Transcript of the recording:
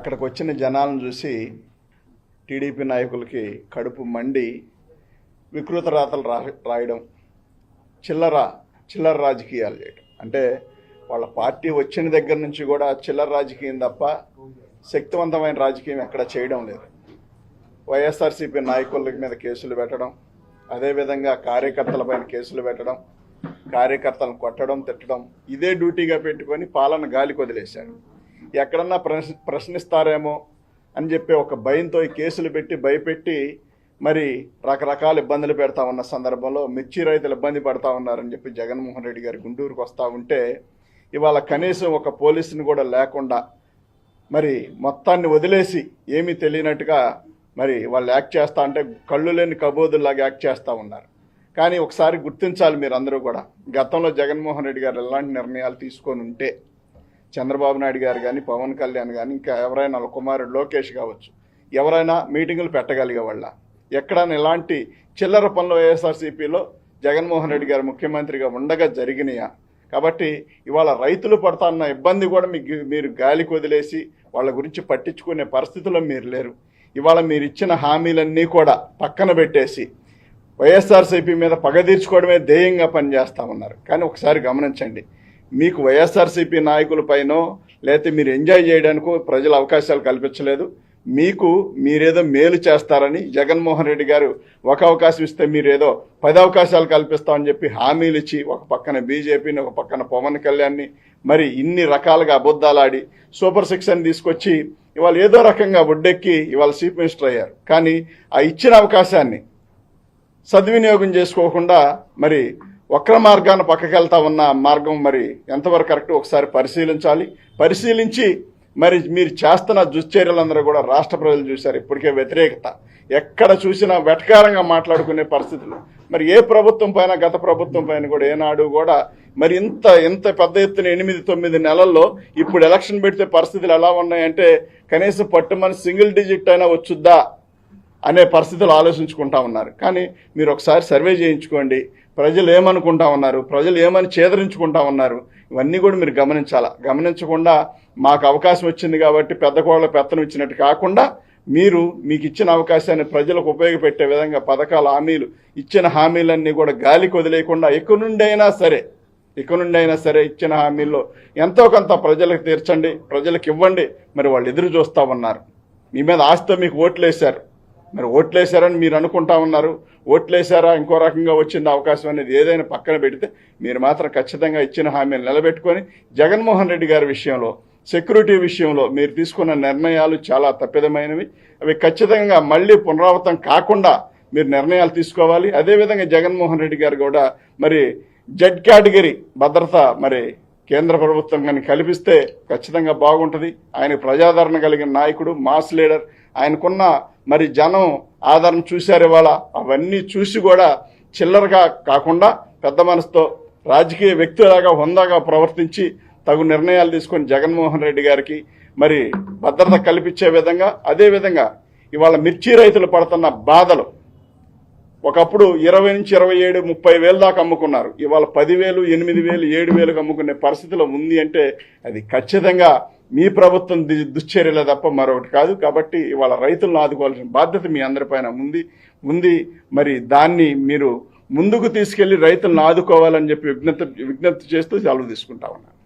అక్కడికి వచ్చిన జనాలను చూసి టీడీపీ నాయకులకి కడుపు మండి వికృత రాతలు రాయడం, చిల్లర రాజకీయాలు చేయడం. అంటే వాళ్ళ పార్టీ వచ్చిన దగ్గర నుంచి కూడా చిల్లర రాజకీయం తప్ప శక్తివంతమైన రాజకీయం ఎక్కడ చేయడం లేదు. వైఎస్ఆర్సీపీ నాయకుల మీద కేసులు పెట్టడం, అదేవిధంగా కార్యకర్తలపైన కేసులు పెట్టడం, కార్యకర్తలను కొట్టడం, తిట్టడం, ఇదే డ్యూటీగా పెట్టుకొని పాలన గాలికి వదిలేశాడు. ఎక్కడన్నా ప్రశ్నిస్తారేమో అని చెప్పి ఒక భయంతో ఈ కేసులు పెట్టి భయపెట్టి మరి రకరకాల ఇబ్బందులు పెడతా ఉన్న సందర్భంలో మిర్చి రైతులు ఇబ్బంది పడతా ఉన్నారని చెప్పి జగన్మోహన్ రెడ్డి గారు గుంటూరుకు వస్తూ ఉంటే ఇవాళ కనీసం ఒక పోలీసుని కూడా లేకుండా మరి మొత్తాన్ని వదిలేసి ఏమీ తెలియనట్టుగా మరి వాళ్ళు యాక్ట్ చేస్తూ అంటే కళ్ళు లేని కబోదుల్లాగా యాక్ట్ చేస్తూ ఉన్నారు. కానీ ఒకసారి గుర్తించాలి మీరు అందరూ కూడా, గతంలో జగన్మోహన్ రెడ్డి గారు ఎలాంటి నిర్ణయాలు తీసుకొని ఉంటే చంద్రబాబు నాయుడు గారు కానీ, పవన్ కళ్యాణ్ కానీ, ఇంకా ఎవరైనా కుమారుడు లోకేష్ కావచ్చు, ఎవరైనా మీటింగులు పెట్టగలిగే వాళ్ళ ఎక్కడైనా ఇలాంటి చిల్లర పనులు వైఎస్ఆర్సీపీలో జగన్మోహన్ రెడ్డి గారు ముఖ్యమంత్రిగా ఉండగా జరిగినాయా? కాబట్టి ఇవాళ రైతులు పడుతున్న ఇబ్బంది కూడా మీరు గాలికి వదిలేసి వాళ్ళ గురించి పట్టించుకునే పరిస్థితిలో మీరు లేరు. ఇవాళ మీరు ఇచ్చిన హామీలన్నీ కూడా పక్కన పెట్టేసి వైఎస్ఆర్సీపీ మీద పగ తీర్చుకోవడమే ధ్యేయంగా పనిచేస్తూ ఉన్నారు. కానీ ఒకసారి గమనించండి, మీకు వైఎస్ఆర్సీపీ నాయకులపైనో లేకపోతే మీరు ఎంజాయ్ చేయడానికో ప్రజలు అవకాశాలు కల్పించలేదు. మీరేదో మేలు చేస్తారని జగన్మోహన్ రెడ్డి గారు ఒక అవకాశం ఇస్తే మీరేదో 10 అవకాశాలు కల్పిస్తామని చెప్పి హామీలు ఇచ్చి ఒక పక్కన బీజేపీని, ఒక పక్కన పవన్ కళ్యాణ్ని మరి ఇన్ని రకాలుగా అబద్ధాలాడి సూపర్ 6 అని తీసుకొచ్చి ఇవాళ ఏదో రకంగా ఒడ్డెక్కి ఇవాళ చీఫ్ మినిస్టర్ అయ్యారు. కానీ ఆ ఇచ్చిన అవకాశాన్ని సద్వినియోగం చేసుకోకుండా మరి వక్ర మార్గాన్ని పక్కకెళ్తా ఉన్న మార్గం మరి ఎంతవరకు కరెక్ట్ ఒకసారి పరిశీలించి మరి మీరు చేస్తున్న దుశ్చర్యలందరూ కూడా రాష్ట్ర ప్రజలు చూశారు. ఇప్పటికే వ్యతిరేకత ఎక్కడ చూసినా వెటకారంగా మాట్లాడుకునే పరిస్థితులు. మరి ఏ ప్రభుత్వం పైన, గత ప్రభుత్వం పైన కూడా ఏనాడు కూడా మరి ఇంత పెద్ద ఎత్తున 8-9 నెలల్లో ఇప్పుడు ఎలక్షన్ పెడితే పరిస్థితులు ఎలా ఉన్నాయంటే కనీసం పట్టుమని సింగిల్ డిజిట్ అయినా వచ్చుద్దా అనే పరిస్థితులు ఆలోచించుకుంటా ఉన్నారు. కానీ మీరు ఒకసారి సర్వే చేయించుకోండి, ప్రజలు ఏమనుకుంటా ఉన్నారు, ప్రజలు ఏమని చేదరించుకుంటా ఉన్నారు, ఇవన్నీ కూడా మీరు గమనించకుండా మాకు అవకాశం వచ్చింది కాబట్టి పెద్ద కోళ్ళ పెత్తనం ఇచ్చినట్టు కాకుండా మీకు ఇచ్చిన అవకాశాన్ని ప్రజలకు ఉపయోగపెట్టే విధంగా పథకాల హామీలు ఇచ్చిన హామీలన్నీ కూడా గాలికి వదిలేయకుండా ఇక నుండి అయినా సరే ఇచ్చిన హామీల్లో ఎంతో కొంత ప్రజలకు తీర్చండి, ప్రజలకు ఇవ్వండి. మరి వాళ్ళు ఎదురు చూస్తూ ఉన్నారు. మీ మీద ఆశతో మీకు ఓట్లేశారు. మరి ఓట్లేశారని మీరు అనుకుంటా ఉన్నారు. ఓట్లేశారా, ఇంకో రకంగా వచ్చింది అవకాశం అనేది ఏదైనా పక్కన పెడితే మీరు మాత్రం ఖచ్చితంగా ఇచ్చిన హామీలు నిలబెట్టుకొని జగన్మోహన్ రెడ్డి గారి విషయంలో, సెక్యూరిటీ విషయంలో మీరు తీసుకున్న నిర్ణయాలు చాలా తప్పిదమైనవి. అవి ఖచ్చితంగా మళ్ళీ పునరావృతం కాకుండా మీరు నిర్ణయాలు తీసుకోవాలి. అదేవిధంగా జగన్మోహన్ రెడ్డి గారు కూడా మరి జెడ్ కేటగిరీ భద్రత మరి కేంద్ర ప్రభుత్వం కానీ కల్పిస్తే ఖచ్చితంగా బాగుంటుంది. ఆయన ప్రజాదరణ కలిగిన నాయకుడు, మాస్ లీడర్. ఆయనకున్న మరి జనం ఆదరణ చూశారు ఇవాళ. అవన్నీ చూసి కూడా చిల్లరగా కాకుండా పెద్ద మనసుతో రాజకీయ వ్యక్తిలాగా హుందాగా ప్రవర్తించి తగు నిర్ణయాలు తీసుకొని జగన్మోహన్ రెడ్డి గారికి మరి భద్రత కల్పించే విధంగా, అదేవిధంగా ఇవాళ మిర్చి రైతులు పడుతున్న బాధలు ఒకప్పుడు 20 నుంచి 27, 30 వేలు దాకా అమ్ముకున్నారు. ఇవాళ 10,000, 8,000, 7,000 అమ్ముకునే పరిస్థితిలో ఉంది అంటే అది ఖచ్చితంగా మీ ప్రభుత్వం దుశ్చర్యలే తప్ప మరొకటి కాదు. కాబట్టి ఇవాళ రైతులను ఆదుకోవాల్సిన బాధ్యత మీ అందరిపైన ఉంది. మరి దాన్ని మీరు ముందుకు తీసుకెళ్లి రైతులను ఆదుకోవాలని చెప్పి విజ్ఞప్తి చేస్తూ సెలవు తీసుకుంటా ఉన్నాను.